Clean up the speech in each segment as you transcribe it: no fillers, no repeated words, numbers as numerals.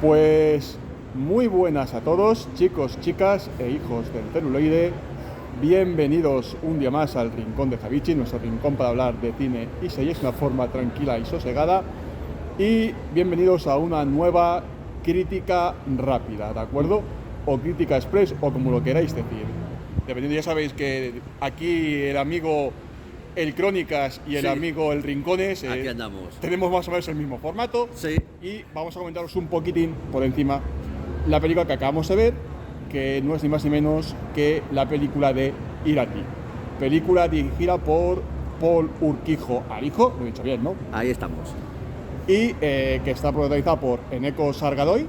Pues muy buenas a todos, chicos, chicas e hijos del celuloide. Bienvenidos un día más al Rincón de Javichi, nuestro rincón para hablar de cine y series de una forma tranquila y sosegada. Y bienvenidos a una nueva crítica rápida, ¿de acuerdo? O crítica express, o como lo queráis decir. Dependiendo, ya sabéis que aquí el amigo el Crónicas y el amigo el Rincones aquí andamos. Tenemos más o menos el mismo formato. Sí. Y vamos a comentaros un poquitín por encima la película que acabamos de ver, que no es ni más ni menos que la película de Irati. Película dirigida por Paul Urquijo Arijo, lo he dicho bien, ¿no? Ahí estamos. Y que está protagonizada por Eneko Sargadoy.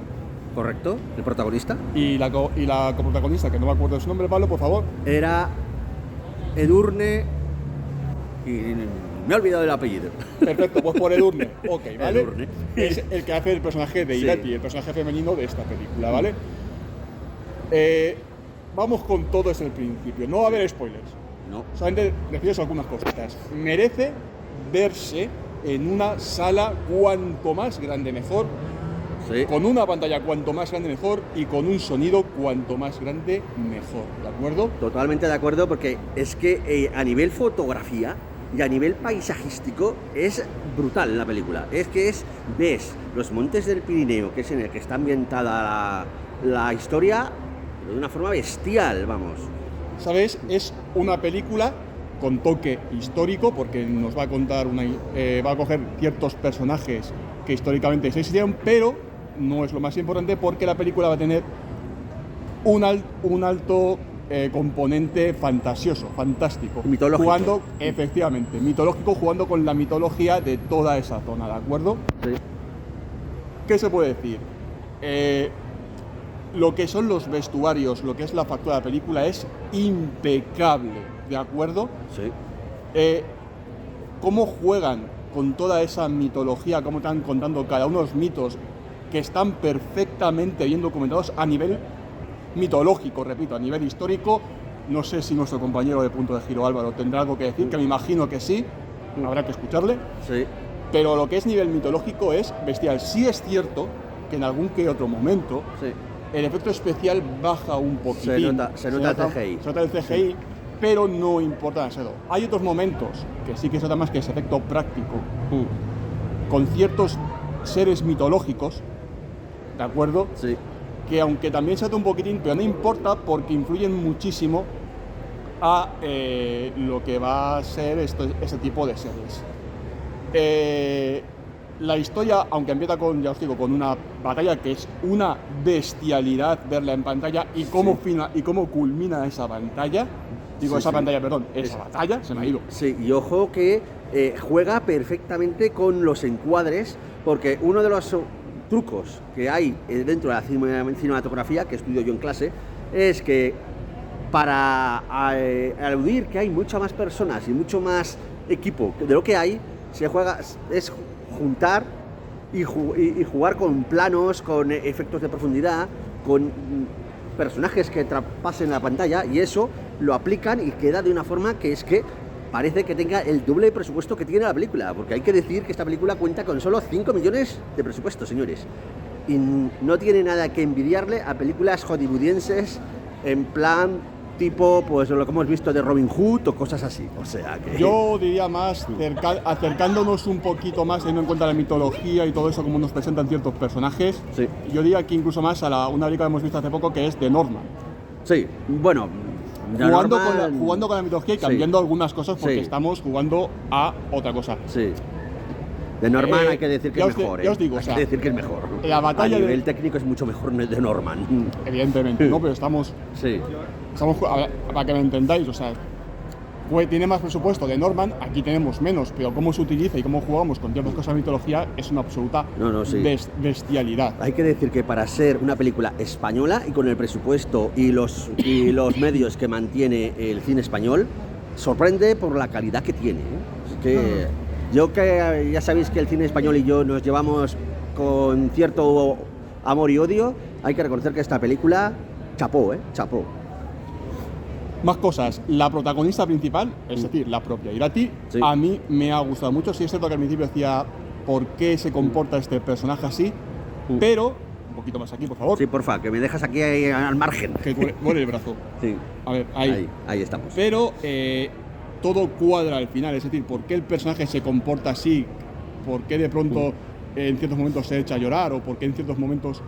Correcto, el protagonista. Y la coprotagonista, que no me acuerdo de su nombre, Pablo, por favor. Era Edurne. Y me he olvidado del apellido. Perfecto, pues por Edurne. Ok, ¿vale? Edurne. Es el que hace el personaje de Irati, el personaje femenino de esta película, ¿vale? Vamos con todo desde el principio. No va a haber spoilers. No. Solamente deciros algunas cositas. Merece verse en una sala cuanto más grande mejor, con una pantalla cuanto más grande mejor y con un sonido cuanto más grande mejor, ¿de acuerdo? Totalmente de acuerdo, porque es que a nivel fotografía y a nivel paisajístico es brutal la película. Es que ves los montes del Pirineo, que es en el que está ambientada la historia, de una forma bestial, vamos. ¿Sabes? Es una película con toque histórico, porque nos va a contar va a coger ciertos personajes que históricamente se existieron, pero no es lo más importante, porque la película va a tener un alto componente fantasioso, fantástico. Mitológico. Efectivamente, mitológico, jugando con la mitología de toda esa zona, ¿de acuerdo? Sí. ¿Qué se puede decir? Lo que son los vestuarios, lo que es la factura de la película es impecable, ¿de acuerdo? Sí. Cómo juegan con toda esa mitología, cómo están contando cada uno de los mitos que están perfectamente bien documentados a nivel mitológico, repito, a nivel histórico. No sé si nuestro compañero de Punto de Giro, Álvaro, tendrá algo que decir, que me imagino que sí, habrá que escucharle. Sí. Pero lo que es nivel mitológico es bestial. Sí es cierto que en algún que otro momento el efecto especial baja un poquitín. Se nota el CGI. Se nota el CGI, pero no importa demasiado. Hay otros momentos que sí que se nota más que ese efecto práctico, con ciertos seres mitológicos, ¿de acuerdo? Sí. Que aunque también se nota un poquitín, pero no importa, porque influyen muchísimo a lo que va a ser este tipo de series. La historia, aunque empieza con, ya os digo, con una batalla que es una bestialidad verla en pantalla, y cómo culmina esa pantalla, esa batalla, se me ha ido. Sí, y ojo que juega perfectamente con los encuadres, porque uno de los trucos que hay dentro de la cinematografía, que estudio yo en clase, es que para aludir que hay muchas más personas y mucho más equipo de lo que hay, es juntar y jugar con planos, con efectos de profundidad, con personajes que traspasen la pantalla, y eso lo aplican y queda de una forma que es que parece que tenga el doble de presupuesto que tiene la película, porque hay que decir que esta película cuenta con solo 5 millones de presupuesto, señores, y no tiene nada que envidiarle a películas hollywoodienses en plan tipo, pues lo que hemos visto de Robin Hood o cosas así. O sea que yo diría más acercándonos un poquito más, teniendo en cuenta la mitología y todo eso, como nos presentan ciertos personajes. Sí. Yo diría que incluso más a una película que hemos visto hace poco, que es The Norman. Sí, bueno, jugando con la mitología y cambiando algunas cosas, porque estamos jugando a otra cosa. Sí. De Norman hay que decir que es mejor. Ya os digo, hay que decir que es mejor. La batalla a nivel técnico es mucho mejor de Norman. Evidentemente, no, pero estamos para que me entendáis, o sea, tiene más presupuesto de Norman, aquí tenemos menos, pero cómo se utiliza y cómo jugamos con ciertas cosas de mitología es una absoluta bestialidad. Hay que decir que para ser una película española y con el presupuesto y los medios que mantiene el cine español, sorprende por la calidad que tiene. Es que yo, que ya sabéis que el cine español y yo nos llevamos con cierto amor y odio, hay que reconocer que esta película chapó. Más cosas, la protagonista principal, es decir, la propia Irati, a mí me ha gustado mucho. Sí es cierto que al principio decía por qué se comporta este personaje así, pero un poquito más aquí, por favor. Sí, porfa, que me dejas aquí al margen. Que duele el brazo. Sí. A ver, Ahí estamos. Pero todo cuadra al final, es decir, ¿por qué el personaje se comporta así? ¿Por qué de pronto en ciertos momentos se echa a llorar? ¿O por qué en ciertos momentos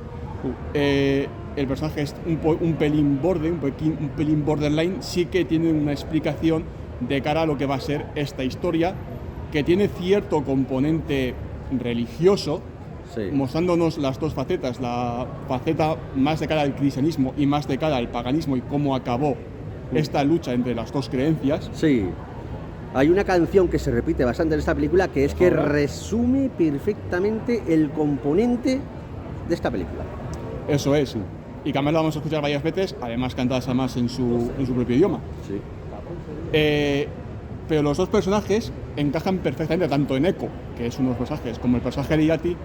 el personaje es un pelín borde, un pelín borderline? Sí que tiene una explicación de cara a lo que va a ser esta historia, que tiene cierto componente religioso, Sí. mostrándonos las dos facetas, la faceta más de cara al cristianismo y más de cara al paganismo y cómo acabó esta lucha entre las dos creencias. Sí. Hay una canción que se repite bastante en esta película que es que resume perfectamente el componente de esta película. Eso es. Y que además la vamos a escuchar varias veces, además cantadas además en su propio idioma. Sí. Pero los dos personajes encajan perfectamente, tanto en Echo, que es uno de los personajes, como el personaje de Yati,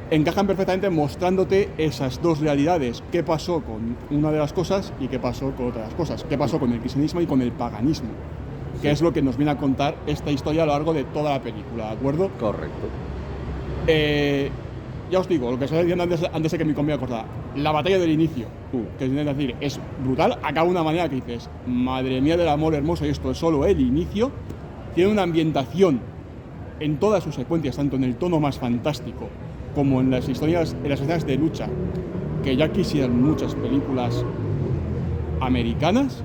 encajan perfectamente mostrándote esas dos realidades. ¿Qué pasó con una de las cosas y qué pasó con otra de las cosas? ¿Qué pasó con el cristianismo y con el paganismo? Que es lo que nos viene a contar esta historia a lo largo de toda la película, ¿de acuerdo? Correcto. Ya os digo, lo que estaba diciendo antes de que mi comida acordara, la batalla del inicio, que es decir, es brutal, acaba de una manera que dices, madre mía del amor hermoso, y esto es solo el inicio, tiene una ambientación en todas sus secuencias, tanto en el tono más fantástico como en las escenas de lucha, que ya quisieran muchas películas americanas,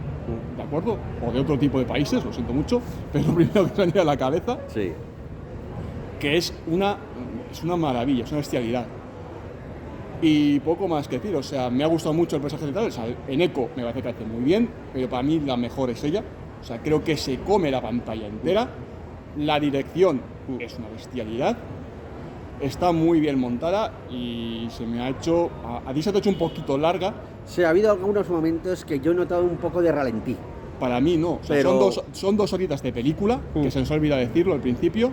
¿de acuerdo? O de otro tipo de países, lo siento mucho, pero lo primero que me viene a la cabeza, Sí. que es una maravilla, es una bestialidad. Y poco más que decir, o sea, me ha gustado mucho el personaje central, o sea, en Echo me parece que hace muy bien, pero para mí la mejor es ella, o sea, creo que se come la pantalla entera, la dirección es una bestialidad, está muy bien montada y se me ha hecho, a ti se te ha hecho un poquito larga. Sí, ha habido algunos momentos que yo he notado un poco de ralentí. Para mí no, o sea, Pero son dos horitas de película, que se nos olvida decirlo al principio,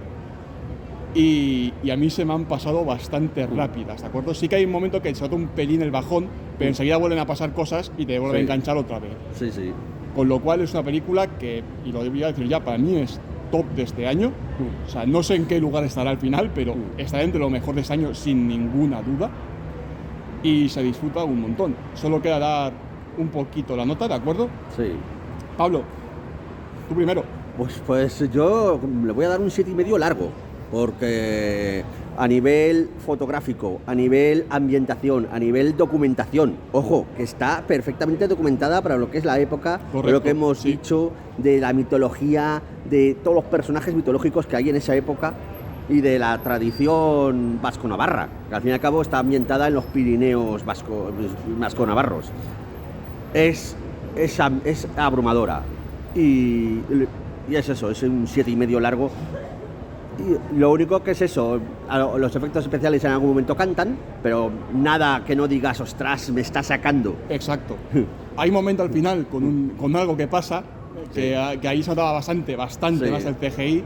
y a mí se me han pasado bastante rápidas, ¿de acuerdo? Sí que hay un momento que se nota un pelín el bajón, pero enseguida vuelven a pasar cosas y te vuelven a enganchar otra vez. Sí, sí. Con lo cual es una película que, y lo voy a decir ya, para mí es top de este año. O sea, no sé en qué lugar estará al final, pero estará entre lo mejor de este año sin ninguna duda. Y se disfruta un montón. Solo queda dar un poquito la nota, ¿de acuerdo? Sí. Pablo, tú primero. Pues yo le voy a dar un 7,5 largo, porque a nivel fotográfico, a nivel ambientación, a nivel documentación, ojo, que está perfectamente documentada para lo que es la época, Correcto, lo que hemos sí. dicho de la mitología, de todos los personajes mitológicos que hay en esa época y de la tradición vasco-navarra, que al fin y al cabo está ambientada en los Pirineos vasco-navarros. Es abrumadora y es eso, es un 7,5 largo. Y lo único que es eso, los efectos especiales en algún momento cantan, pero nada que no digas, ostras, me está sacando. Exacto. Hay un momento al final con algo que pasa, que ahí se notaba bastante Sí. más el CGI,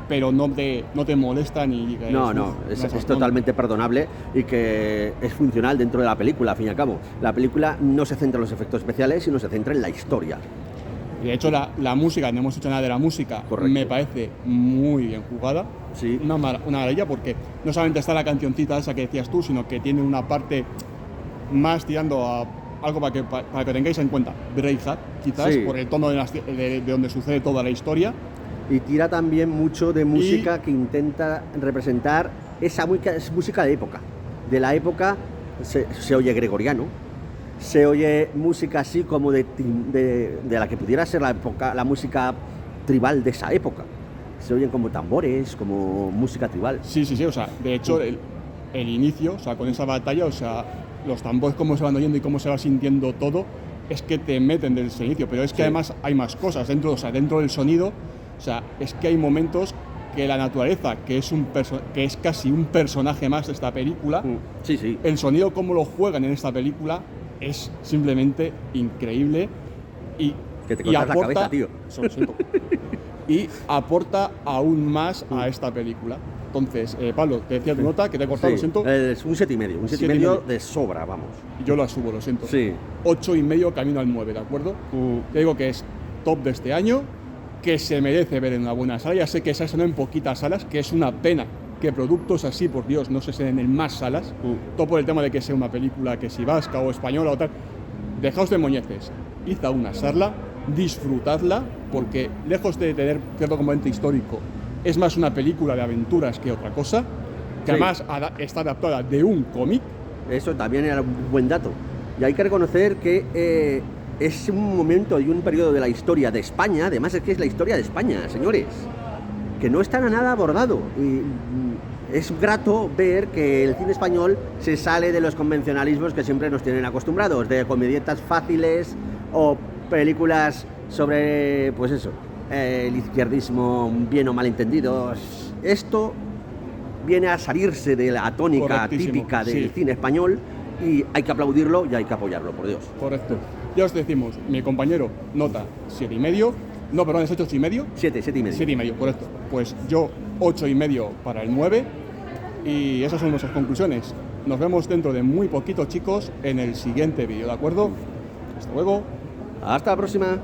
pero no te molesta ni... No, es totalmente perdonable y que es funcional dentro de la película, al fin y al cabo. La película no se centra en los efectos especiales, sino se centra en la historia. De hecho, la música, no hemos dicho nada de la música, Correcto. me parece muy bien jugada. Sí. Una maravilla, porque no solamente está la cancioncita esa que decías tú, sino que tiene una parte más tirando a algo para que tengáis en cuenta. Braveheart, quizás, Sí. por el tono de donde sucede toda la historia. Y tira también mucho de música que intenta representar esa música de época. De la época se oye gregoriano, se oye música así como de la que pudiera ser la música tribal de esa época. Se oyen como tambores, como música tribal. Sí, o sea, de hecho, el inicio, o sea, con esa batalla, o sea, los tambores cómo se van oyendo y cómo se va sintiendo todo, es que te meten desde el inicio, pero es que Sí. además hay más cosas dentro del sonido, o sea, es que hay momentos que la naturaleza, que es casi un personaje más de esta película, Sí. el sonido como lo juegan en esta película es simplemente increíble y Que te y cortas la aporta, cabeza, tío. Lo siento. Y aporta aún más a esta película. Entonces, Pablo, te decía tu nota, que te he cortado, lo siento, Es un 7,5. Un 7,5 de sobra, vamos. yo lo asumo, lo siento. Sí. 8,5 camino al 9, ¿de acuerdo? Te digo que es top de este año, que se merece ver en una buena sala. Ya sé que se ha estrenado en poquitas salas, que es una pena que productos así, por Dios, no se estén en más salas, todo por el tema de que sea una película que si vasca o española o tal. Dejaos de moñeces, id a una sala, disfrutadla, porque lejos de tener cierto componente histórico, es más una película de aventuras que otra cosa, que además está adaptada de un cómic. Eso también era un buen dato. Y hay que reconocer que es un momento y un periodo de la historia de España, además es que es la historia de España, señores, que no está nada abordado. Y es grato ver que el cine español se sale de los convencionalismos que siempre nos tienen acostumbrados, de comedietas fáciles o películas sobre, pues eso, el izquierdismo bien o mal entendido. Esto viene a salirse de la tónica típica del cine español y hay que aplaudirlo y hay que apoyarlo, por Dios. Correcto. Ya os decimos, mi compañero nota 7,5. No, perdón, es 8,5. 7,5. 7,5, correcto. Pues yo 8,5 para el 9. Y esas son nuestras conclusiones. Nos vemos dentro de muy poquito, chicos, en el siguiente vídeo, ¿de acuerdo? Hasta luego. Hasta la próxima.